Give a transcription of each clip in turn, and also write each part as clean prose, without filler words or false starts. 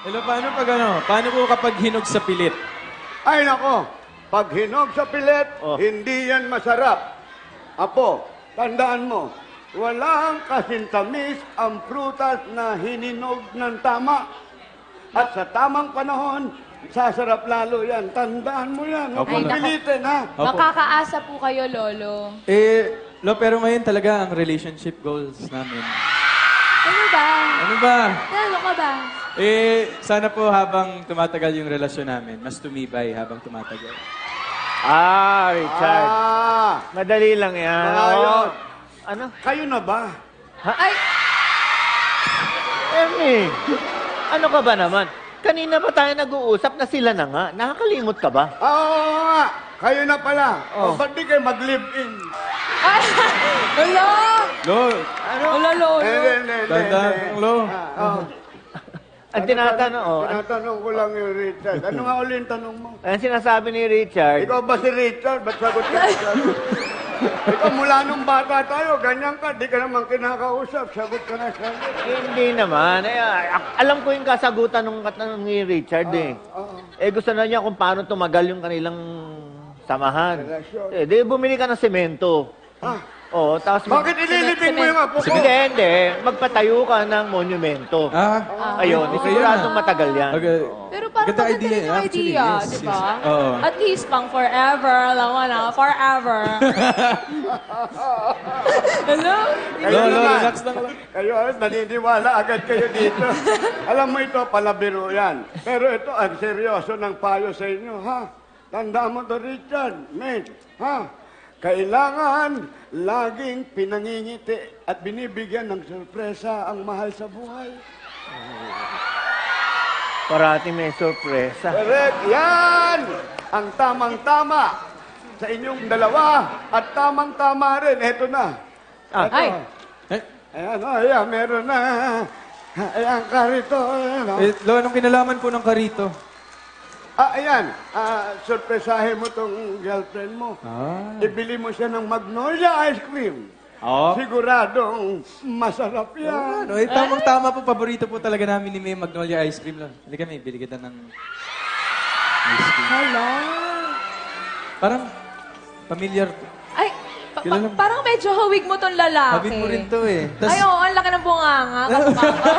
Hello, paano pag ano? Paano po kapag hinog sa pilit? Ay nako, pag hinog sa pilit, hindi yan masarap. Apo, tandaan mo, walang kasintamis ang prutas na hininog ng tama. At sa tamang panahon, sasarap lalo yan. Tandaan mo yan. Huwag Opo, mong Lolo. pilitin, ha? Opo. Makakaasa po kayo, Lolo. Pero ngayon talaga ang relationship goals namin. Ano ba? Ano ba? Ano ka ba? Sana po habang tumatagal yung relasyon namin, mas tumibay habang tumatagal. Richard. Madali lang yan. Ayos. Ano? Kayo na ba? Ay, Ernie, ano ka ba naman? Kanina pa tayo nag-uusap na sila na nga. Nakakalimot ka ba? Oo nga. Kayo na pala. Oh. O, ba't di kayo mag-live-in? ay, Lolo! Lo, Lolo, Lolo. Hindi. tandaan mo, Lo. Ang tinatanong, Tinatanong ko lang yung Richard. Ano nga uli yung tanong mo? ang sinasabi ni Richard, Ikaw ba si Richard? Ba't sagot ka? Ikaw mula nung bata tayo, ganyan ka. Di ka naman kinakausap. Sagot ka na sagot. hindi naman. Alam ko yung kasagutan ng katanong ni Richard eh. Gusto na niya kung paano tumagal yung kanilang samahan. Relasyon. Di bumili ka ng semento. Oo, tapos... Bakit ililibing mo yung apo ko? Hindi. Magpatayo ka ng monumento. Ayun, okay siguradong yan. matagal yan. Okay. Pero parang Ganda maganda rin yung actually, idea, yes, di ba? yes. Oo. At least pang forever, alam mo na, forever. Hello? Kayo Lo, naman. relax lang. Kayo, naniniwala agad kayo dito. Alam mo ito, palabiro yan. Pero ito, ang seryoso ng payo sa inyo, ha? Tandaan mo to, Richard, mate, ha? Kailangan laging pinangingiti at binibigyan ng sorpresa ang mahal sa buhay. Parati may sorpresa. Correct, yan! Ang tamang-tama sa inyong dalawa at tamang-tama rin. Eto na. Ay, Ayan, meron na. Ayan, karito. Ayan, Lo, anong kinalaman po ng karito? ayan. Sorpresahin mo tong girlfriend mo. Ibili mo siya ng Magnolia ice cream. Siguradong masarap yan. Ano, tamang-tama po, paborito po talaga namin ni May Magnolia ice cream. Lo. Hindi kami, bili kita ng ice cream. hala. Parang familiar. Ay, Kilala mo? parang medyo hawig mo tong lalaki. Habit mo rin to eh. Tas, Ay, oo, ang laki ng bunganga. Kamukha ko.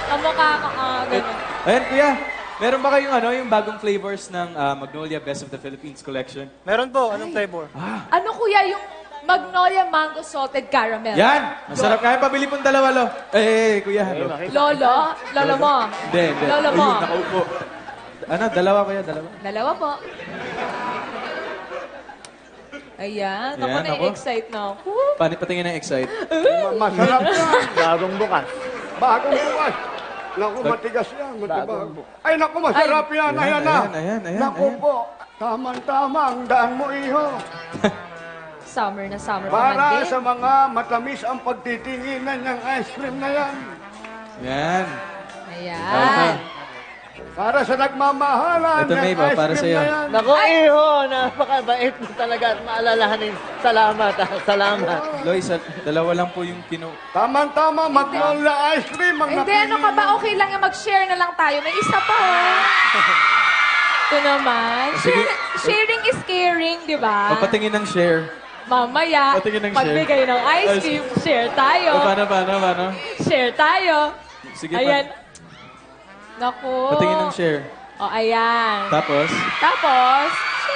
Kamukha ko, ganun. Ayan, kuya. Meron ba kayong yung bagong flavors ng Magnolia Best of the Philippines Collection? Meron po. Anong flavor? Ano kuya yung Magnolia Mango Salted Caramel? Yan! Masarap nga. Pabili pong dalawa, Lo. Kuya. Lo. Lolo? Lolo mo? Hindi. Lolo mo? Ayun, nakaupo. Dalawa kuya, dalawa. Dalawa po. Ayan, ako Ayan, ako. na-excite na ako. Patingin ng excite. Masarap yan. Bagong bukas. Bagong bukas. Naku, matigas yan. Matibag. Ay, naku, masarap yan. Ayan na. Ayan. Naku po. Tama-tama. Ang daan mo, iho. Summer na summer Para pa sa mga matamis ang pagtitinginan ng ice cream na yan. Yan. Ayan. Para sa nagmamahalan Ito, ng May, ice para cream sa'yo. na yan. Nako, iho, napakabait mo talaga at maalalahanin. Salamat, salamat. Lois, dalawa lang po yung Tama-tama. Magnolia ice cream ang Hindi, ano ka ba? Okay lang yung mag-share na lang tayo. May isa pa, Ito naman. Sige. Sharing is caring, di ba? Patingin ng share. Mamaya, Patingin ng share. pagbigay ng ice cream, share tayo. Paano? Share tayo. Sige, Ayan. Naku. patingin ng share. O, ayan. Tapos,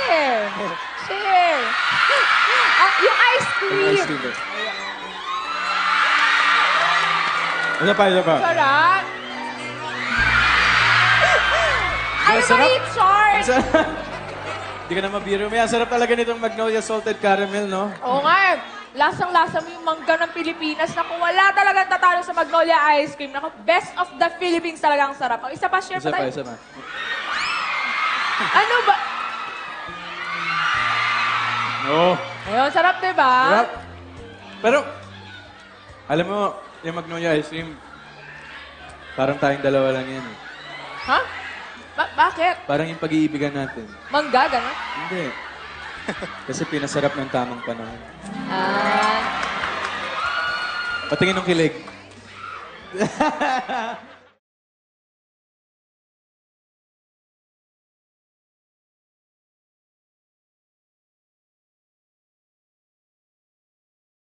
Share. Share. Yung ice cream. ice cream. Isa pa. Sarap. Ano ba, Sarap. Richard? Hindi ka na mabiro. May sarap talaga nitong Magnolia Salted Caramel, no? Oo nga. Lasang-lasa mo yung mangga ng Pilipinas. Naku, wala talagang tatalo sa Magnolia ice cream. Naku, best of the Philippines talagang sarap. O, isa pa, share pa tayo. Isa pa. Ano ba? Oo. Ayun, sarap, diba? Sarap. Pero, alam mo, yung Magnolia ice cream, parang tayong dalawa lang yan. Eh. Ha? Bakit? Parang yung pag-iibigan natin. Mangga, gano'n? Hindi. Kasi pinasarap ng tamang panahon. Ah. Patingin ng kilig.